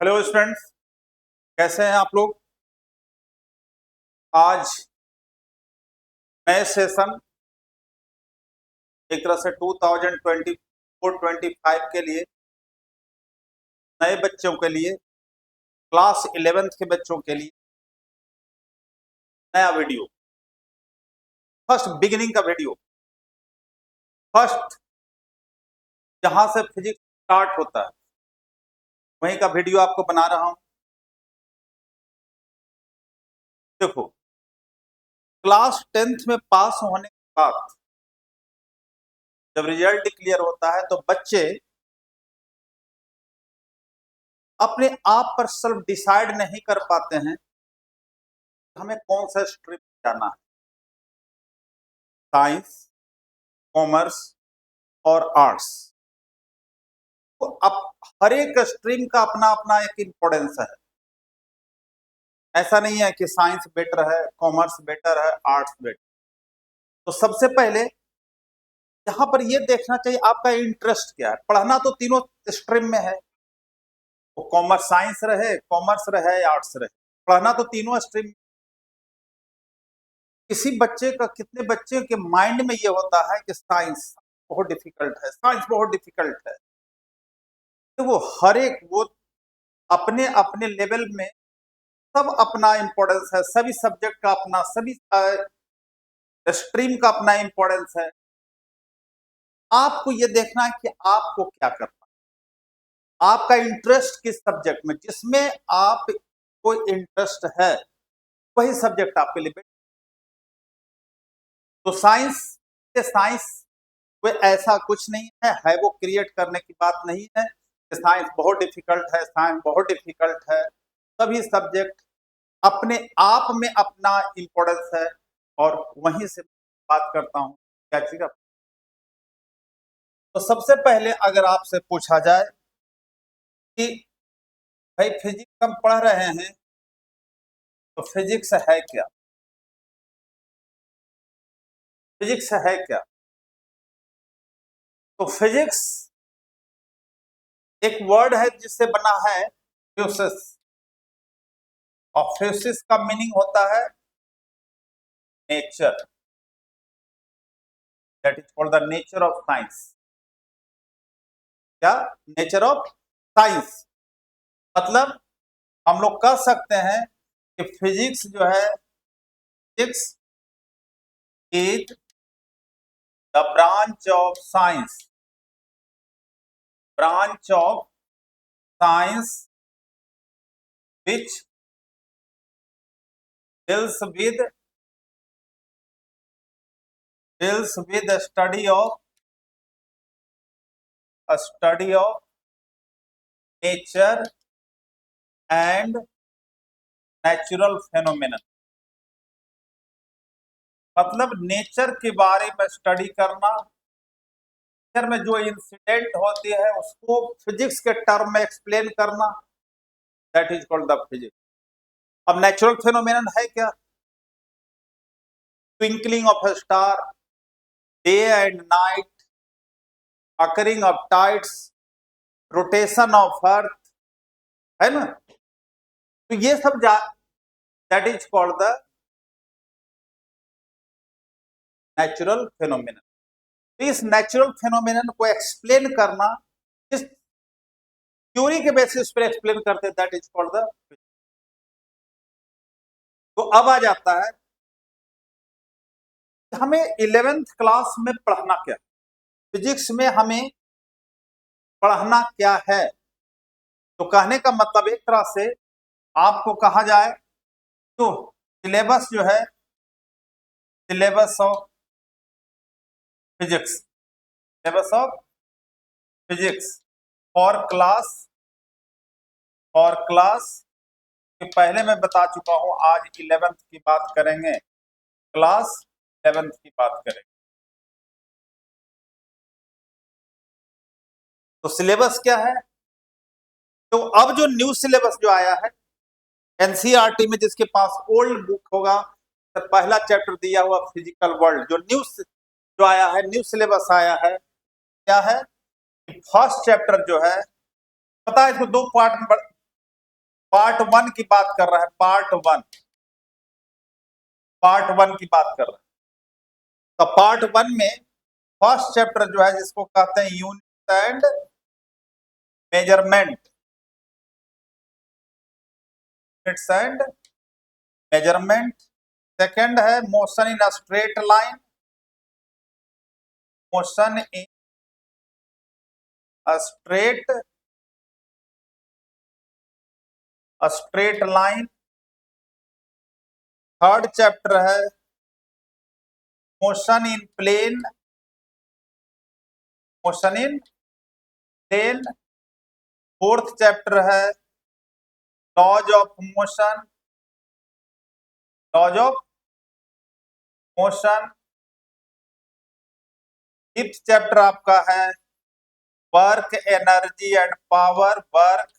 Hello students, कैसे हैं आप लोग। आज नए सेशन एक तरह से 2024-25 के लिए नए बच्चों के लिए क्लास 11th के बच्चों के लिए नया वीडियो, फर्स्ट बिगिनिंग का वीडियो, फर्स्ट जहां से फिजिक्स स्टार्ट होता है वहीं का वीडियो आपको बना रहा हूं। देखो, क्लास 10th में पास होने के बाद जब रिजल्ट क्लियर होता है तो बच्चे अपने आप पर सेल्फ डिसाइड नहीं कर पाते हैं हमें कौन सा स्ट्रीम जाना है, साइंस, कॉमर्स और आर्ट्स। तो अब हर एक स्ट्रीम का अपना अपना एक इंपॉर्टेंस है। ऐसा नहीं है कि साइंस बेटर है, कॉमर्स बेटर है, आर्ट्स बेटर। तो सबसे पहले यहां पर यह देखना चाहिए आपका इंटरेस्ट क्या है। पढ़ना तो तीनों स्ट्रीम में है, वो कॉमर्स साइंस रहे, कॉमर्स रहे, आर्ट्स रहे, पढ़ना तो तीनों स्ट्रीम। किसी बच्चे का, कितने बच्चे के माइंड में ये होता है कि साइंस बहुत डिफिकल्ट है, साइंस बहुत डिफिकल्ट है। तो वो हर एक, वो अपने अपने लेवल में सब अपना इंपॉर्टेंस है, सभी सब्जेक्ट का अपना, सभी स्ट्रीम का अपना इंपॉर्टेंस है। आपको ये देखना है कि आपको क्या करना है, आपका इंटरेस्ट किस सब्जेक्ट में, जिसमें आप को इंटरेस्ट है वही सब्जेक्ट आपके लिए बेटर। तो साइंस कोई ऐसा कुछ नहीं है वो क्रिएट करने की बात नहीं है कि साइंस बहुत डिफिकल्ट है, साइंस बहुत डिफिकल्ट है। सभी सब्जेक्ट अपने आप में अपना इंपॉर्टेंस है। और वहीं से बात करता हूं क्या चीज। तो सबसे पहले अगर आपसे पूछा जाए कि भाई फिजिक्स हम पढ़ रहे हैं तो फिजिक्स है क्या, फिजिक्स है क्या। तो फिजिक्स एक वर्ड है जिससे बना है फ्यूसिस, और फ्यूसिस का मीनिंग होता है nature. That is called the nature of science. क्या? Nature of science. मतलब हम लोग कह सकते हैं कि फिजिक्स जो है, physics is the branch of science, branch of science which deals with a study of nature and natural phenomenon। मतलब नेचर के बारे में स्टडी करना, नेचर में जो इंसिडेंट होती है उसको फिजिक्स के टर्म में एक्सप्लेन करना, that is called the physics. अब नेचुरल फेनोमेनन है क्या? Twinkling of a star, day and night, occurring of tides, rotation of earth, है ना। तो ये सब that is called the natural phenomenon. तो इस नेचुरल फेनोमेनन को एक्सप्लेन करना, इस थ्योरी के बेसिस पर एक्सप्लेन करते, दैट इज कॉल्ड द। तो अब आ जाता है हमें 11th क्लास में पढ़ना क्या, फिजिक्स में हमें पढ़ना क्या है। तो कहने का मतलब एक तरह से आपको कहा जाए तो सिलेबस जो है, syllabus of physics, syllabus of physics और क्लास के पहले मैं बता चुका हूं, आज 11th की बात करेंगे, क्लास 11th की बात करेंगे। तो सिलेबस क्या है? तो अब जो न्यू सिलेबस जो आया है एनसीईआरटी में, जिसके पास ओल्ड बुक होगा तो पहला चैप्टर दिया हुआ फिजिकल वर्ल्ड, जो न्यू जो आया है, न्यू सिलेबस आया है, क्या है? फर्स्ट चैप्टर जो है, पता है इसको दो पार्ट में पार्ट 1 की बात कर रहा है, पार्ट वन की बात कर रहा है। तो पार्ट 1 में फर्स्ट चैप्टर जो है जिसको कहते हैं units and measurement, units and measurement. Second है motion in a straight line, motion in a straight line. Third chapter है motion in plane, motion in plane. Fourth chapter है laws of motion, laws of motion. Fifth chapter आपका है work energy and power, work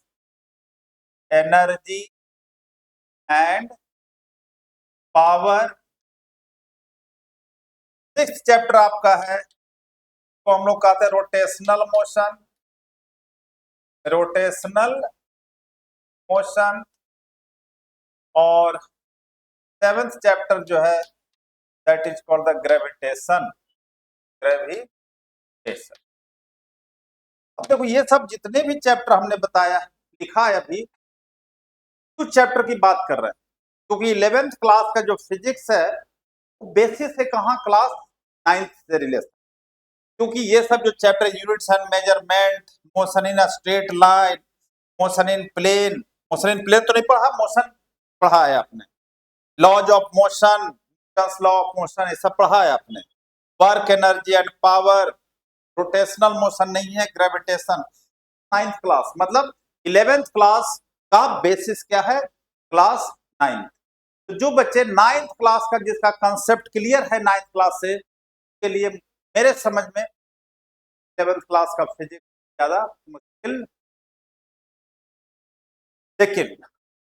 energy and power. Sixth chapter आपका है तो हम लोग कहते हैं रोटेशनल मोशन, रोटेशनल मोशन। और सेवेंथ चैप्टर जो है that is called the gravitation, gravitation. अब देखो ये सब जितने भी चैप्टर हमने बताया लिखा है अभी कुछ चैप्टर की बात कर रहे हैं, क्योंकि 11th क्लास का जो फिजिक्स है वो बेसिस है कहाँ, क्लास 9th से रिलेशन। क्योंकि ये सब जो chapter units and measurement, motion in a straight line, motion in plane, motion in plane तो नहीं पढ़ा, मोशन पढ़ा है आपने, laws of motion, law of motion, ये सब पढ़ा है आपने। Work energy and power, rotational motion नहीं है, ग्रेविटेशन। 9th क्लास मतलब 11th क्लास का बेसिस क्या है, क्लास 9th। तो जो बच्चे 9th क्लास का जिसका कंसेप्ट क्लियर है 9th क्लास से, के लिए मेरे समझ में 11th क्लास का फिजिक्स ज्यादा मुश्किल। लेकिन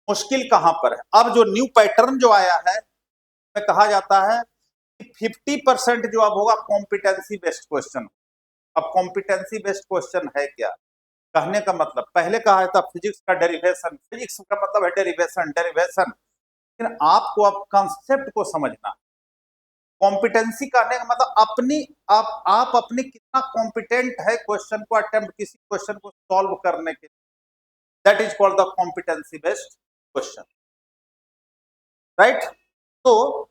मुश्किल कहां पर है, अब जो न्यू पैटर्न जो आया है में कहा जाता है कि 50% जो अब होगा कॉम्पिटेंसी बेस्ड क्वेश्चन। अब कॉम्पिटेंसी बेस्ड क्वेश्चन है क्या, कहने का मतलब पहले कहा था फिजिक्स का डेरिवेशन, फिजिक्स का मतलब है डेरिवेशन, डेरिवेशन। लेकिन आपको अब कंसेप्ट को समझना, कॉम्पिटेंसी कहने का मतलब अपनी आप अपनी कितना कॉम्पिटेंट है क्वेश्चन को अटेम्प्ट, किसी क्वेश्चन को सॉल्व करने के, that is called the competency based question, right. तो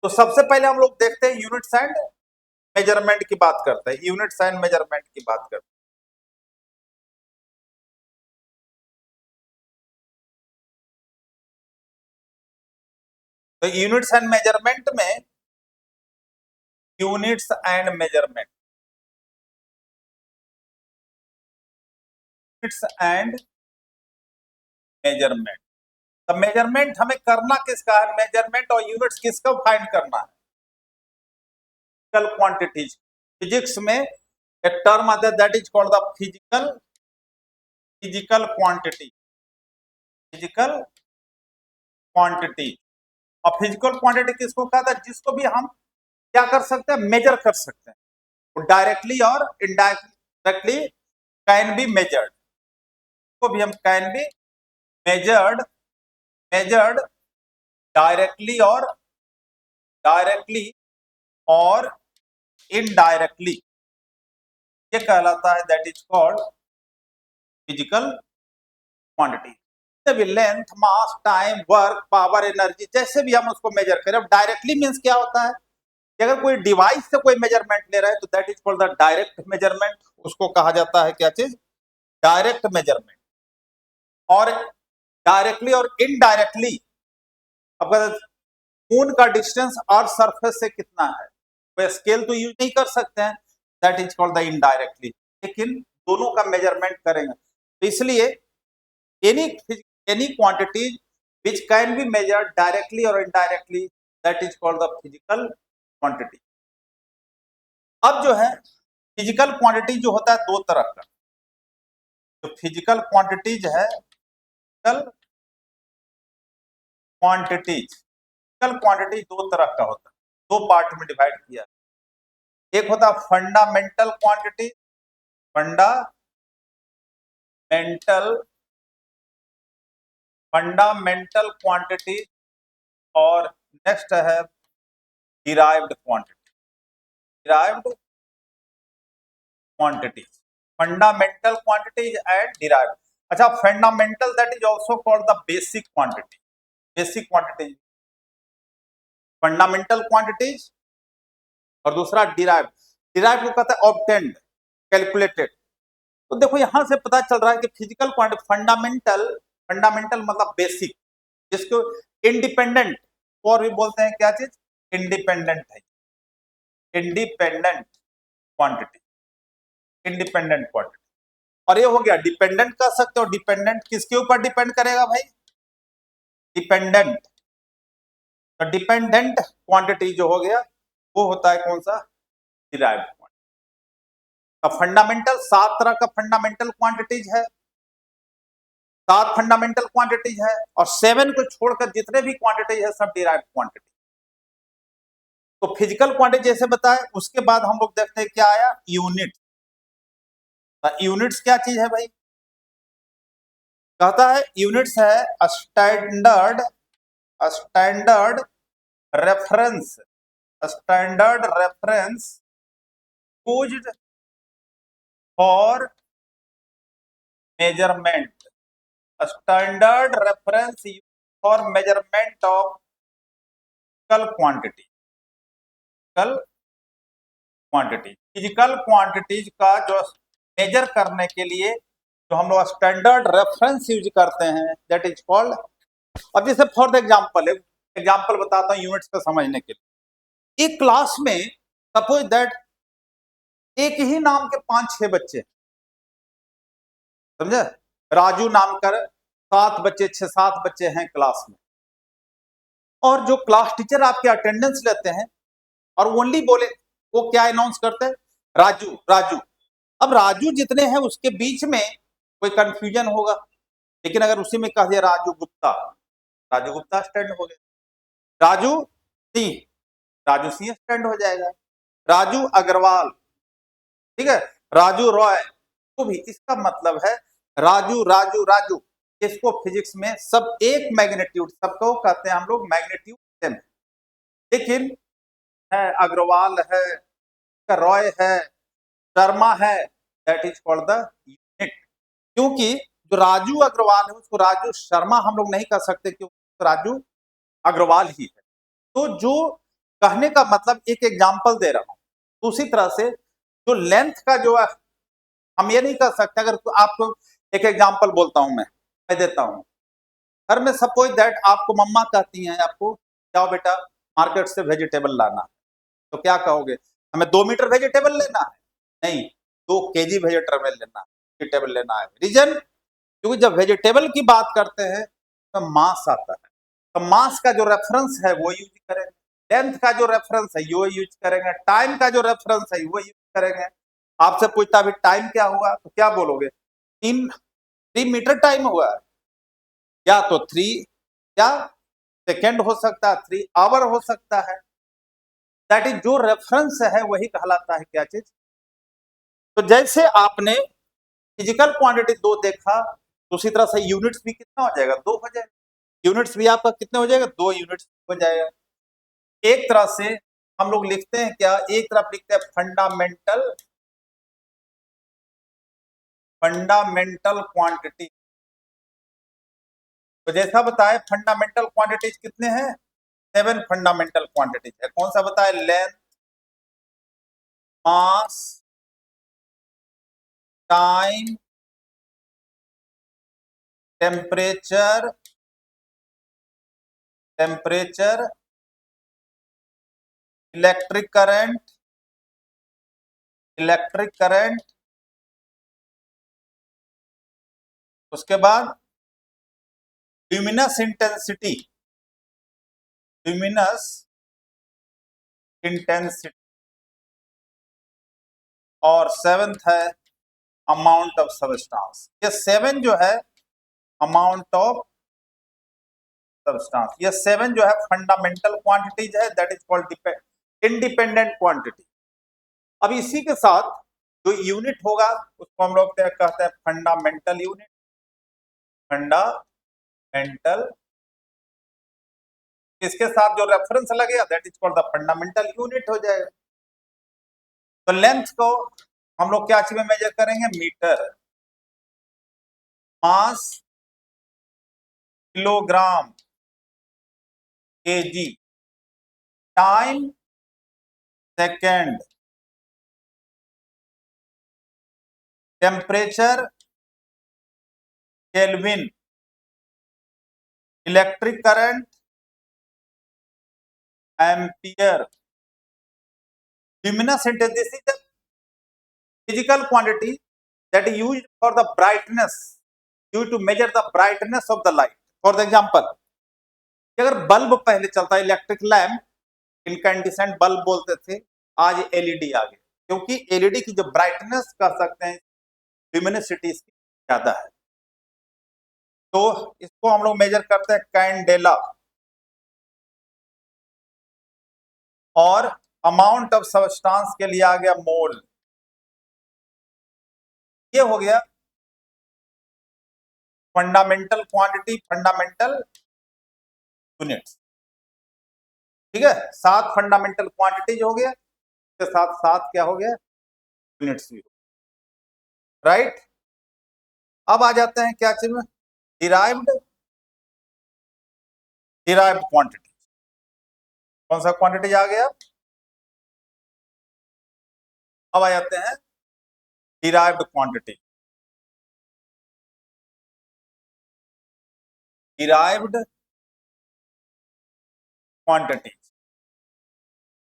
सबसे पहले हम लोग देखते हैं यूनिट्स एंड मेजरमेंट की बात करते हैं, यूनिट्स एंड मेजरमेंट की बात करते हैं। तो यूनिट्स एंड मेजरमेंट में, units and measurement, units and measurement. तो मेजरमेंट हमें करना किसका है, मेजरमेंट और यूनिट्स किसका फाइंड करना है, फिजिकल क्वांटिटीज। फिजिक्स में एक टर्म आता है that is called the physical, physical quantity, physical quantity. और फिजिकल क्वांटिटी किसको कहता है, जिसको भी हम क्या कर सकते हैं, मेजर कर सकते हैं, वो डायरेक्टली और इनडायरेक्टली कैन बी मेजर्ड, को भी हम can be measured, measured directly और इनडायरेक्टली, ये कहलाता है that is called physical quantity. भी length, mass, time, work, power, energy, जैसे भी हम उसको मेजर करें। अब डायरेक्टली मींस क्या होता है कि अगर कोई डिवाइस से कोई मेजरमेंट ले रहा है तो that is called the direct measurement, उसको कहा जाता है क्या चीज, डायरेक्ट मेजरमेंट। और डायरेक्टली और इनडायरेक्टली, अब मून का डिस्टेंस अर्थ सरफेस से कितना है, वो स्केल तो यूज नहीं कर सकते हैं, that is called the indirectly, लेकिन दोनों का मेजरमेंट करेंगे। तो इसलिए any any quantities which can be measured directly or indirectly, that is called the physical quantity। अब जो है फिजिकल क्वांटिटी जो होता है दो तरह का, जो फिजिकल क्वांटिटीज है, फिजिकल क्वांटिटीज, फिजिकल क्वांटिटी दो तरह का होता है, दो पार्ट में डिवाइड किया। एक होता है fundamental quantity, fundamental fundamental quantity और नेक्स्ट है derived quantity. Derived quantities, fundamental quantities and derived. अच्छा, fundamental that is also called the basic quantity. Basic quantities, fundamental quantities और दूसरा डिराइव्ड। डिराइव्ड को कहता है ऑब्टेन्ड, कैलकुलेटेड। तो देखो यहां से पता चल रहा है कि फिजिकल क्वांटिटी, फंडामेंटल, फंडामेंटल मतलब बेसिक, जिसको इंडिपेंडेंट और भी बोलते हैं, क्या चीज, इंडिपेंडेंट है, इंडिपेंडेंट क्वांटिटी, इंडिपेंडेंट क्वांटिटी। और ये हो गया डिपेंडेंट कर सकते हो। डिपेंडेंट किसके ऊपर डिपेंड करेगा भाई, डिपेंडेंट। तो डिपेंडेंट क्वांटिटी जो हो गया वो होता है कौन सा, डिराइव्ड क्वांटिटी। फंडामेंटल, 7 तरह का फंडामेंटल क्वांटिटीज है, 7 फंडामेंटल क्वांटिटीज है, और 7 को छोड़कर जितने भी क्वांटिटीज है सब डिराइव्ड क्वांटिटी। तो फिजिकल क्वांटिटी जैसे बताए, उसके बाद हम लोग देखते हैं क्या आया, यूनिट। यूनिट्स क्या चीज है भाई, कहता है यूनिट्स है standard, standard reference, standard reference used for measurement, standard reference used for measurement of physical quantity, physical quantity. Physical quantities का जो मेजर करने के लिए जो हम लोग स्टैंडर्ड रेफरेंस यूज करते हैं, दैट इज कॉल्ड। अब जैसे फॉर एग्जांपल, एग्जांपल बताता हूं यूनिट्स को समझने के लिए। एक क्लास में सपोज दैट एक ही नाम के 5-6 बच्चे, समझे, राजू नाम कर 7 बच्चे, 6-7 बच्चे हैं क्लास में, और जो क्लास टीचर आपके अटेंडेंस लेते हैं और ओनली बोले, वो क्या अनाउंस करते हैं, राजू राजू। अब राजू जितने हैं उसके बीच में कोई कंफ्यूजन होगा, लेकिन अगर उसी में कह दिया राजू गुप्ता, राजू गुप्ता स्टैंड हो गया। राजू सिंह, राजू सिंह स्टैंड हो जाएगा। राजू अग्रवाल, ठीक है, राजू रॉय, तो भी इसका मतलब है राजू राजू राजू। इसको फिजिक्स में सब एक मैग्नीट्यूड, सबको कहते हैं हम लोग मैग्नीट्यूड सेम। लेकिन है अग्रवाल है, रॉय है, शर्मा है, that is called the unit. क्योंकि जो राजू अग्रवाल है उसको राजू शर्मा हम लोग नहीं कह सकते, क्योंकि राजू अग्रवाल ही है। तो जो कहने का मतलब, एक एग्जांपल दे रहा हूं। उसी तरह से जो लेंथ का जो है, हम ये नहीं कर सकते, अगर तो आपको एक एग्जांपल बोलता हूं मैं देता हूं। घर में सपोज दैट आपको मम्मा कहती हैं, आपको जाओ बेटा मार्केट से वेजिटेबल लाना, तो क्या कहोगे, हमें 2 मीटर वेजिटेबल लेना है, नहीं 2 केजी वेजिटेबल लेना है, वेजिटेबल लेना है। रीजन, क्योंकि जब वेजिटेबल की बात करते हैं तो मास आता है, तो मास का जो रेफरेंस है वो यूज करेंगे, लेंथ का जो रेफरेंस है वो यूज करेंगे, टाइम का जो रेफरेंस है वो यूज करेंगे। आपसे पूछता अभी टाइम क्या हुआ, तो क्या बोलोगे, 3 मीटर टाइम हुआ है, या तो 3 क्या सेकेंड हो सकता है, 3 आवर हो सकता है। दैट इज जो रेफरेंस है वही कहलाता है क्या चीज। तो जैसे आपने फिजिकल क्वांटिटी 2 देखा, उसी तरह से यूनिट्स भी कितना हो जाएगा, 2 हो जाएगा। यूनिट्स भी आपका कितने हो जाएगा, 2 यूनिट्स हो जाएगा। एक तरह से हम लोग लिखते हैं क्या, एक तरफ लिखते हैं फंडामेंटल, फंडामेंटल क्वांटिटी। तो जैसा बताए फंडामेंटल क्वांटिटीज कितने हैं, 7 फंडामेंटल क्वांटिटीज है। कौन सा बताए, length, mass, time, temperature, temperature, electric current, electric current, उसके बाद ल्यूमिनस इंटेंसिटी, ल्यूमिनस इंटेंसिटी, और 7th है अमाउंट ऑफ सबस्टांस। ये 7 जो है अमाउंट ऑफ सबस्टांस, ये 7 जो है फंडामेंटल क्वांटिटीज है, that is called independent quantity. अब इसी के साथ जो यूनिट होगा उसको हम लोग क्या कहते हैं, फंडामेंटल यूनिट, फंडामेंटल मेंटल, इसके साथ जो रेफरेंस लगेगा that is called the fundamental unit हो जाएगा। तो लेंथ को हम लोग क्या चीज में मेजर करेंगे? Metre, mass kilogram, KG, time second, temperature kelvin, electric current ampere. luminous index, this is the physical quantity that is used for the brightness, used to measure the brightness of the light. For the example, अगर bulb पहले चलता है electric lamp, incandescent bulb बोलते थे, आज LED आ गए, क्योंकि LED की जो ब्राइटनेस कर सकते हैं ल्यूमिनोसिटी इसकी ज्यादा है। तो इसको हम लोग मेजर करते हैं कैंडेला, और अमाउंट ऑफ सब्सटेंस के लिए आ गया मोल। ये हो गया फंडामेंटल क्वांटिटी, फंडामेंटल यूनिट्स। ठीक है, 7 फंडामेंटल क्वांटिटीज हो गया, इसके साथ 7 क्या हो गया? यूनिट्स भी। राइट, अब आ जाते हैं क्या चीज में? Derived, derived quantity. कौन सा क्वांटिटी आ गया? अब आ जाते हैं डिराइव्ड क्वांटिटी। डिराइव्ड क्वांटिटी,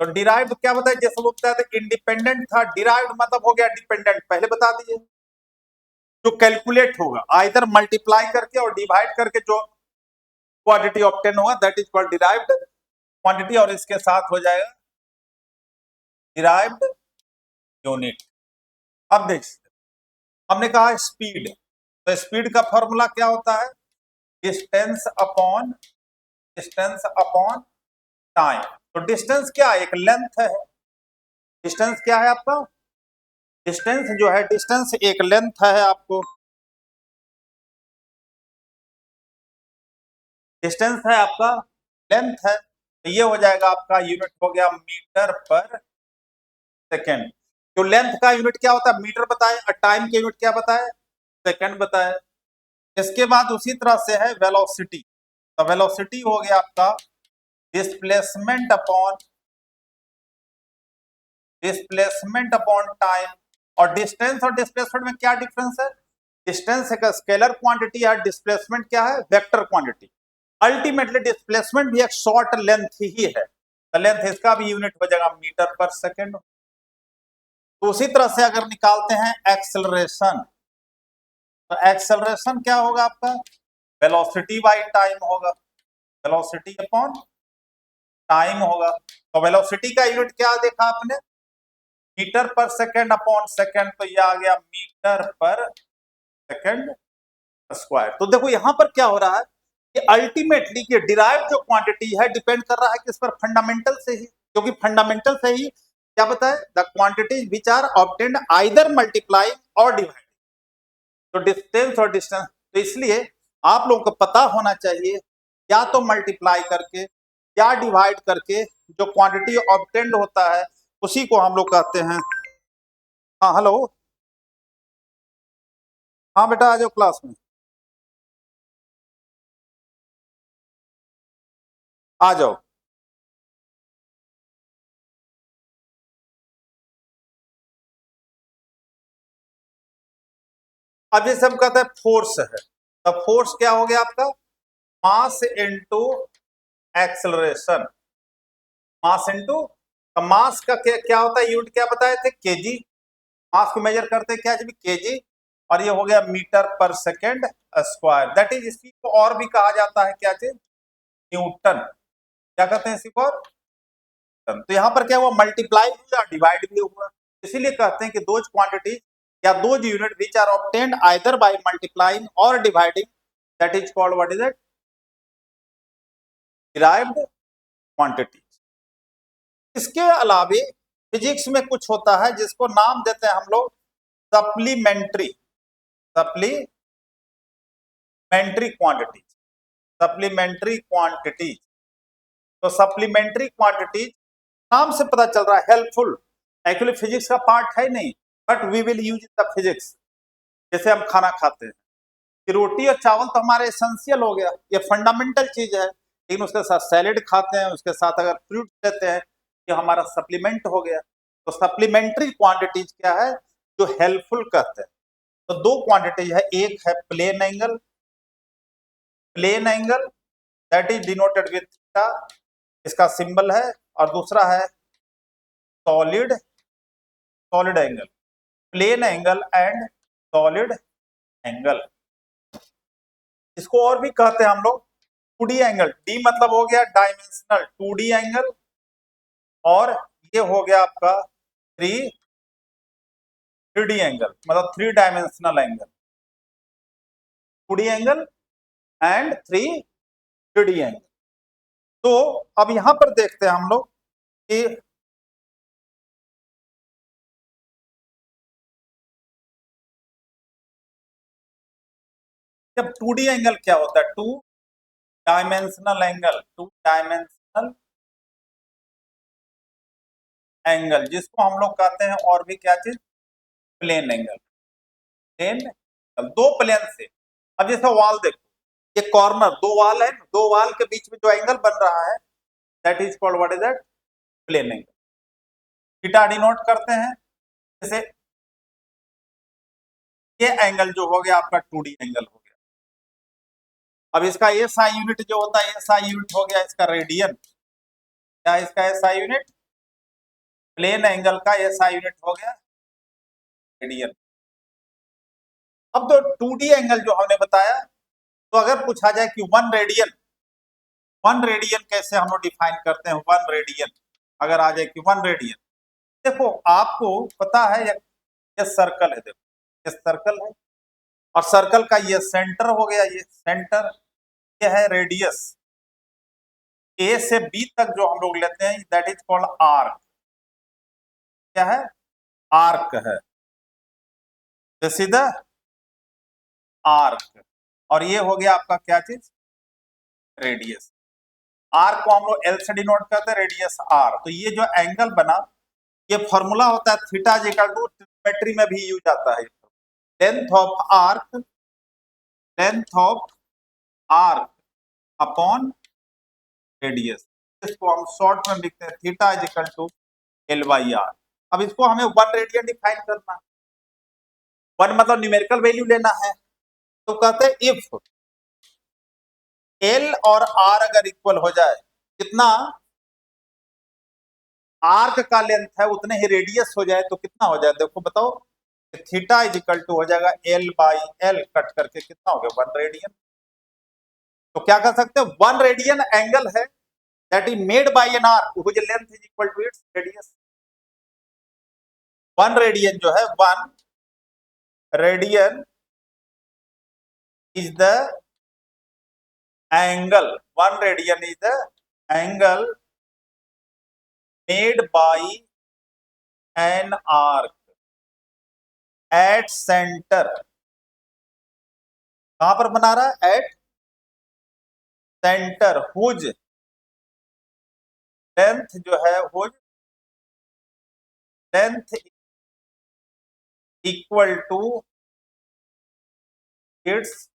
तो डिराइव्ड क्या बताया? जैसे वो बताया था इंडिपेंडेंट था, डिराइव्ड मतलब हो गया डिपेंडेंट, पहले बता दिए। जो कैलकुलेट होगा आइदर मल्टीप्लाई करके और डिवाइड करके जो क्वांटिटी ऑब्टेन होगा that is called derived quantity, और इसके साथ हो जाएगा डिराइव्ड यूनिट। अब देखिए, हमने कहा स्पीड, तो स्पीड का फॉर्मूला क्या होता है? Distance upon time. तो डिस्टेंस क्या है? एक लेंथ है। डिस्टेंस क्या है आपका? डिस्टेंस जो है, डिस्टेंस एक लेंथ है आपको, डिस्टेंस है आपका, लेंथ है, तो ये हो जाएगा आपका यूनिट हो गया मीटर पर सेकेंड। तो लेंथ का यूनिट क्या होता है? मीटर बताए, और टाइम के यूनिट क्या बताए? सेकेंड बताए। इसके बाद उसी तरह से है वेलोसिटी, तो वेलोसिटी हो गया आपका डिस्प्लेसमेंट अपॉन टाइम। और डिस्टेंस और डिस्प्लेसमेंट में क्या डिफरेंस है? डिस्टेंस एक स्केलर क्वांटिटी है, डिस्प्लेसमेंट क्या है? Vector quantity. अल्टीमेटली डिस्प्लेसमेंट भी एक शॉर्ट लेंथ ही है, तो लेंथ इसका भी यूनिट हो जाएगा मीटर पर सेकेंड। तो उसी तरह से अगर निकालते हैं एक्सेलरेशन, तो एक्सेलरेशन क्या होगा आपका? वेलोसिटी बाय टाइम होगा, वेलोसिटी अपॉन टाइम होगा। तो वेलोसिटी का यूनिट क्या देखा आपने? मीटर पर सेकेंड अपॉन सेकेंड, तो ये आ गया मीटर पर सेकेंड स्क्वायर। तो देखो यहां पर क्या हो रहा है कि अल्टीमेटली ये डिराइव्ड जो क्वांटिटी है डिपेंड कर रहा है किस पर? फंडामेंटल से ही, क्योंकि फंडामेंटल से ही क्या बताए? The quantities which are obtained either multiplying और डिवाइडिंग। तो डिस्टेंस और डिस्टेंस, तो इसलिए आप लोगों को पता होना चाहिए या तो मल्टीप्लाई करके या डिवाइड करके जो क्वांटिटी ऑब्टेन्ड होता है उसी को हम लोग कहते हैं। हाँ हेलो, हाँ बेटा आ जाओ क्लास में, आ जाओ। अब ये सब कहते हैं फोर्स है, तो फोर्स क्या हो गया आपका? Mass into acceleration, mass into, mass का क्या होता है? यूनिट क्या बताए थे? केजी। मास को मेजर करते हैं क्या चीज? केजी। और ये हो गया मीटर पर सेकेंड स्क्वायर, दैट इज, इसी को और भी कहा जाता है क्या चीज? न्यूटन। क्या कहते हैं इसी को? तो यहाँ पर क्या हुआ? मल्टीप्लाई हुआ, डिवाइड भी हुआ। इसीलिए कहते हैं कि दोज क्वांटिटी या those unit which are obtained either by multiplying और dividing that is called what is it? Derived quantity. इसके अलावे फिजिक्स में कुछ होता है जिसको नाम देते हैं हम लोग सप्लीमेंट्री क्वांटिटी। Supplementary quantity. तो सप्लीमेंट्री क्वांटिटी नाम से पता चल रहा है हेल्पफुल, एक्चुअली फिजिक्स का पार्ट है नहीं, but we will use the physics. जैसे हम खाना खाते हैं कि रोटी और चावल तो हमारे एसेंशियल हो गया, ये फंडामेंटल चीज है, लेकिन उसके साथ सैलेड खाते हैं, उसके साथ अगर फ्रूट लेते हैं, ये हमारा सप्लीमेंट हो गया। तो सप्लीमेंट्री क्वांटिटीज क्या है, जो हेल्पफुल कहते हैं। तो दो क्वांटिटीज है, एक है plane angle, plane angle that is denoted with theta, इसका सिंबल है, और दूसरा है solid, solid angle, plane angle and solid angle. इसको और भी कहते हैं हम लोग 2D एंगल, डी मतलब हो गया डायमेंशनल 2D एंगल, और ये हो गया आपका 3D एंगल, मतलब 3 dimensional angle, 2D angle and 3D angle. तो अब यहां पर देखते हैं हम लोग कि जब 2D एंगल क्या होता है, 2 डायमेंशनल एंगल, 2 डायमेंशनल एंगल, जिसको हम लोग कहते हैं और भी क्या चीज, प्लेन एंगल, प्लेन एंगल, दो प्लेन से। अब जैसे वॉल देखो, ये कॉर्नर, दो वाल है, दो वाल के बीच में जो एंगल बन रहा है that is called, what is that, plane angle. Theta denote करते हैं, जैसे ये एंगल जो हो गया आपका 2D एंगल हो गया। अब इसका एसआई यूनिट जो होता है, एसआई यूनिट हो गया इसका रेडियन, क्या इसका एसआई यूनिट, प्लेन एंगल का एसआई यूनिट हो गया रेडियन। अब तो 2D एंगल जो हमने बताया, तो अगर पूछा जाए कि 1 रेडियन कैसे हम लोग डिफाइन करते हैं, 1 रेडियन अगर आ जाए कि 1 रेडियन, देखो आपको पता है ये सर्कल है, देखो ये सर्कल है, और सर्कल का ये सेंटर हो गया, ये सेंटर, ये है रेडियस, ए से बी तक जो हम लोग लेते हैं दैट इज कॉल्ड आर्क, क्या है, आर्क है, सीधा आर्क, और ये हो गया आपका क्या चीज, रेडियस। आर को हम लोग एल से डिनोट करते हैं, रेडियस आर। तो ये जो एंगल बना, ये फॉर्मूला होता है theta is equal to, trigonometry में भी यूज आता है, length of arc, length of arc upon radius. इसको हम शॉर्ट में लिखते हैं theta is equal to L by R. अब इसको हमें 1 रेडियन डिफाइन करना है, 1 मतलब न्यूमेरिकल वैल्यू लेना है, तो कहते हैं इफ एल और आर अगर इक्वल हो जाए, कितना आर्क का लेंथ है उतने ही रेडियस हो जाए, तो कितना हो जाए, देखो बताओ, थीटा इज इक्वल टू हो जाएगा एल बाई एल, कट करके कितना हो गया, 1 रेडियन। तो क्या कर सकते हैं, 1 रेडियन एंगल है that is made by an arc which length is equal to its radius. 1 radian जो है, 1 radian is the angle, 1 radian is the angle made by an arc at centre. कहां पर बना रहा है, एट सेंटर, हुज लेंथ जो है, whose length equal to its,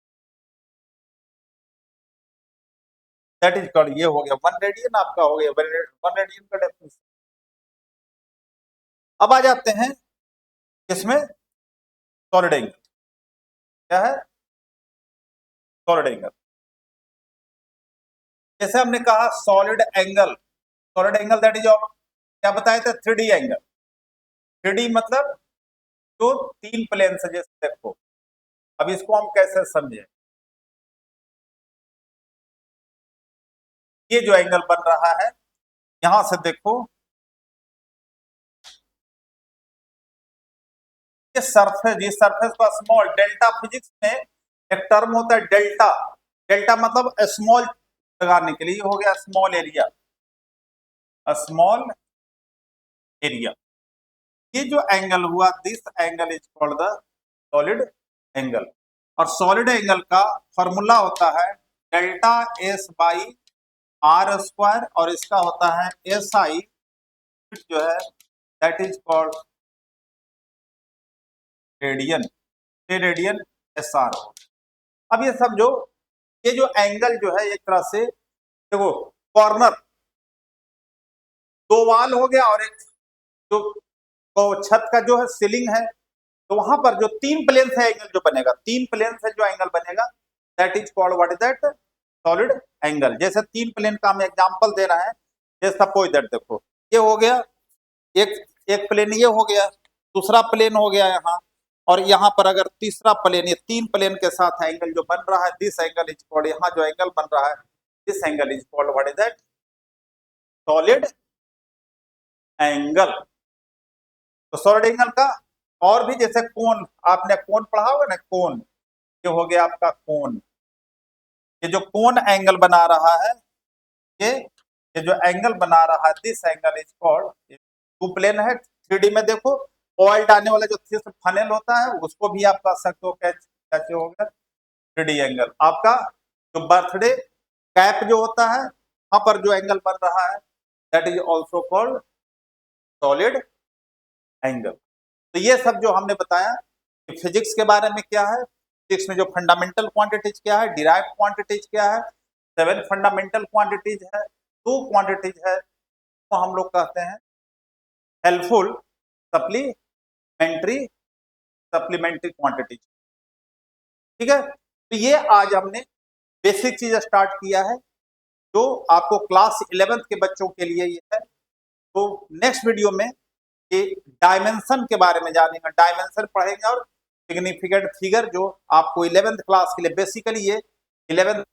that is called, ये हो गया 1 रेडियन आपका हो गया 1 रेडियन का डेफिनेशन। अब आ जाते हैं इसमें सॉलिड एंगल, क्या है, सॉलिड एंगल। जैसे हमने कहा solid angle, solid angle that is क्या बताया था, 3D एंगल। 3D मतलब जो 3 प्लेन से, जैसे देखो, अब इसको हम कैसे समझे, ये जो एंगल बन रहा है, यहां से देखो, ये सरफेस, ये सरफेस को स्मॉल, डेल्टा फिजिक्स में एक टर्म होता है डेल्टा, डेल्टा मतलब स्मॉल लगाने के लिए, ये हो गया स्मॉल एरिया, स्मॉल एरिया। ये जो एंगल हुआ, this angle is called the solid angle. और सॉलिड एंगल का फॉर्मूला होता है delta S by R square, और इसका होता है एस आई जो है that is called radian, radian S R. अब ये समझो, ये जो एंगल जो है एक तरह से देखो, कॉर्नर दो वाल हो गया और एक जो तो छत का जो है सीलिंग है, तो वहां पर जो तीन प्लेन से एंगल जो बनेगा, तीन प्लेन से जो एंगल बनेगा that is called what is that, solid angle. जैसे तीन प्लेन का हम एग्जांपल दे रहे हैं, जैसे सपोज दैट देखो ये हो गया एक एक प्लेन, ये हो गया दूसरा प्लेन हो गया यहाँ, और यहाँ पर अगर तीसरा प्लेन, ये तीन प्लेन के साथ एंगल जो बन रहा है दिस एंगल इज कॉल्ड, यहाँ जो एंगल बन रहा है this angle is called what is that, solid angle. तो सॉलिड एंगल का और भी, जैसे कोन, आपने कोन पढ़ा होगा ना, कोन, ये हो गया आपका कोन, ये जो कोन एंगल बना रहा है, ये जो एंगल बना रहा है this angle is called, two plane है, 3D में देखो ऑयल डालने वाला जो फनेल होता है उसको भी आप कह सकते हो कैसे हो गया 3D एंगल। आपका जो बर्थडे कैप जो होता है वहां पर जो एंगल बन रहा है that is also called solid angle. तो ये सब जो हमने बताया कि फिजिक्स के बारे में क्या है, फिजिक्स में जो फंडामेंटल क्वांटिटीज क्या है, डिराइव्ड क्वांटिटीज क्या है, 7 फंडामेंटल क्वांटिटीज है, 2 क्वांटिटीज है, तो हम लोग कहते हैं हेल्पफुल सप्लीमेंट्री क्वांटिटीज। ठीक है, तो ये आज हमने बेसिक चीज स्टार्ट किया है जो आपको क्लास 11th के बच्चों के लिए ये है। तो नेक्स्ट वीडियो में ये डायमेंशन के बारे में जानेंगे, डायमेंशन पढ़ेंगे और सिग्निफिकेंट फिगर जो आपको 11th क्लास के लिए बेसिकली ये 11th